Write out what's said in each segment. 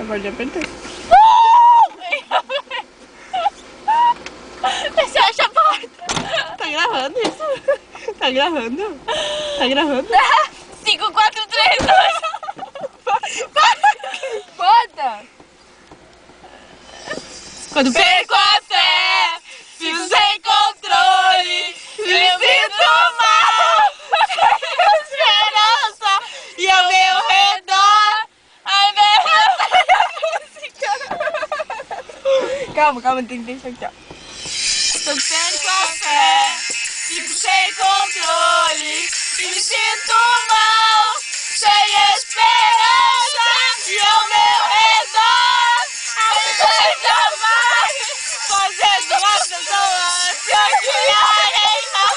Agora já apertei. Você acha a porta? Tá gravando isso? Tá gravando? Tá gravando? 5, 4, 3, 2. Bota! Quando Perco a fé, fico sem controle, me sinto mal, sem esperança, e ao meu redor, ai meu... Calma, tem que deixar aqui, ó. Eu perco a fé, fico sem controle, e me sinto mal, sem esperança, e ao meu redor, ai meu mais, fazendo as pessoas se odiarem, não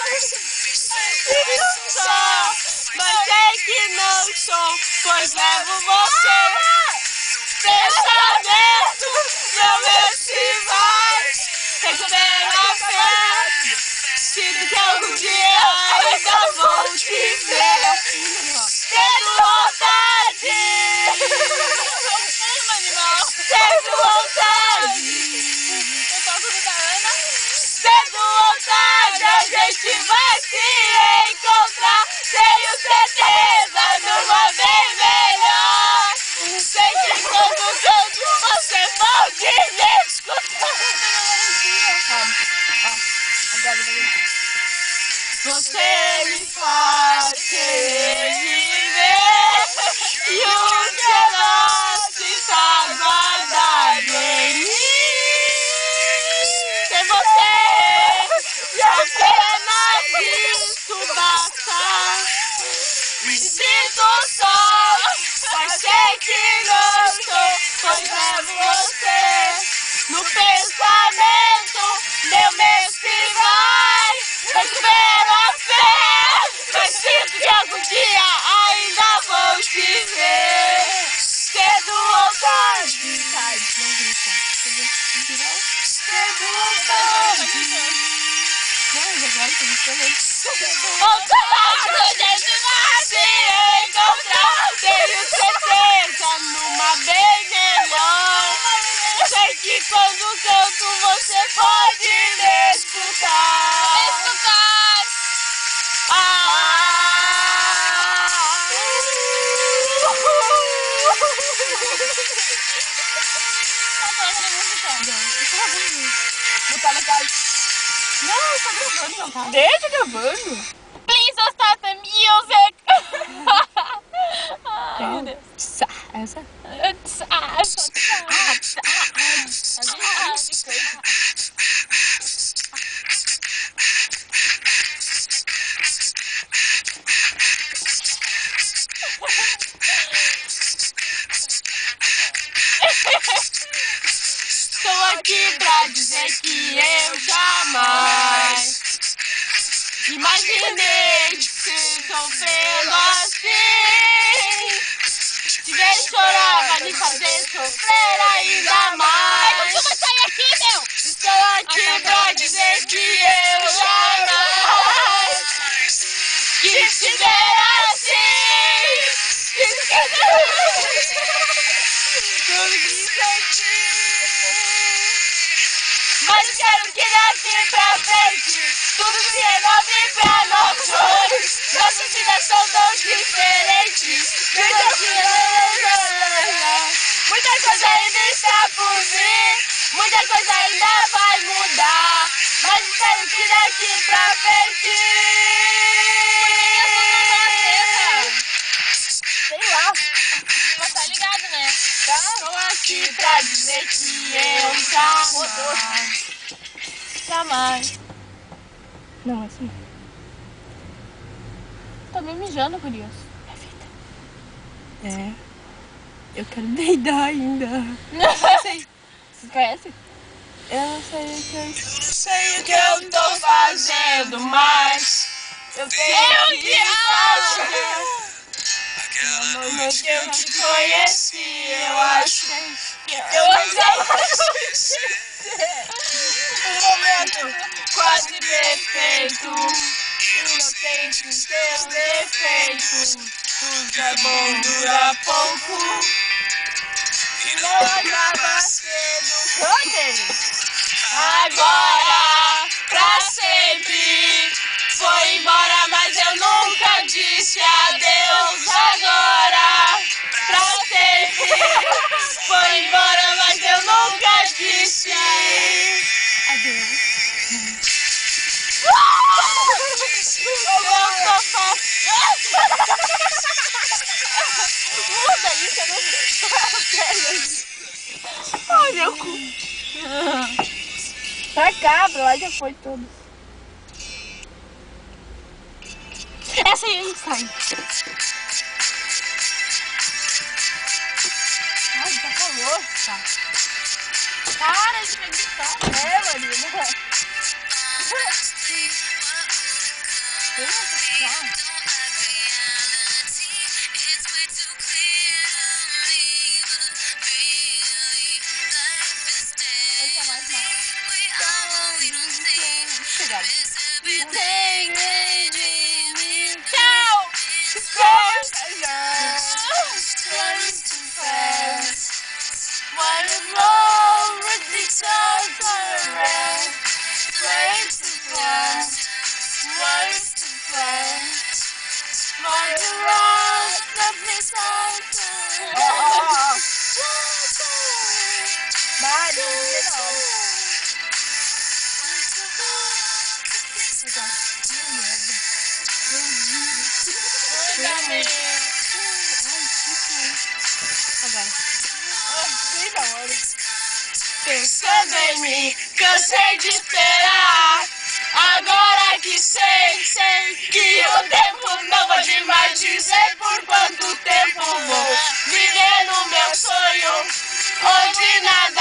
só, mas sei que não sou, pois levo você, pensamento, meu se vai. Recupera a fé, sinto que algum dia ainda vou te ver. Tendo vontade, tendo vontade. Eu toco no da Ana. Tendo vontade, a gente vai se encontrar. Tenho certeza numa bem melhor. Sei que quando canto você pode me escutar. Você me faz querer viver e o que nosso está guardado em mim. Sem você, eu apenas isso basta. Me sinto só, mas sei que não estou, pois levo você no pensamento, meu mês se vai, recupero a fé, mas sinto que algum dia ainda vou te ver, tendo vontade, não grita, tendo vontade, vontade, a gente vai se encontrar, tenho certeza numa bem melhor. Sei que quando canto você pode me escutar. Escutar. Botar na casa. Não, tá gravando. Deixa gravando. Please start the music. Ai, meu Deus. Essa? Estou aqui pra dizer que eu jamais imaginei se sofrendo assim. Se ver chorar vai me fazer sofrer ainda mais. Mas vai sair aqui, meu! Estou aqui pra dizer que eu jamais quis te ver assim. Mas quero que daqui pra frente tudo se renove pra novos sonhos. Nossas vidas são tão diferentes. Muita coisa ainda está por vir, muita coisa ainda vai mudar. Mas espero que daqui pra frente. Sei lá. Mas tá ligado, né? Estou aqui pra dizer que eu jamais. Não, assim. Tô me mijando, curioso. É. Eu quero deidar ainda. Sei. Você conhece? Eu não sei o que eu... Sei o que eu tô fazendo, mas eu tenho que fazer. Aquela noite que eu te conheci, eu acho que eu não sei. Um momento quase perfeito, inocente, seus defeitos. Tudo é bom, dura pouco. E não meu cu. Pra cabra, lá já foi tudo. Essa aí sai. Ai, tá calor, tá? Para de me gritar. Marina. Esse é mais mal. Obrigada. Tchau! Pensando em mim, cansei de esperar. Agora que sei que o tempo não vou demais dizer por quanto tempo vou viver no meu sonho, onde nada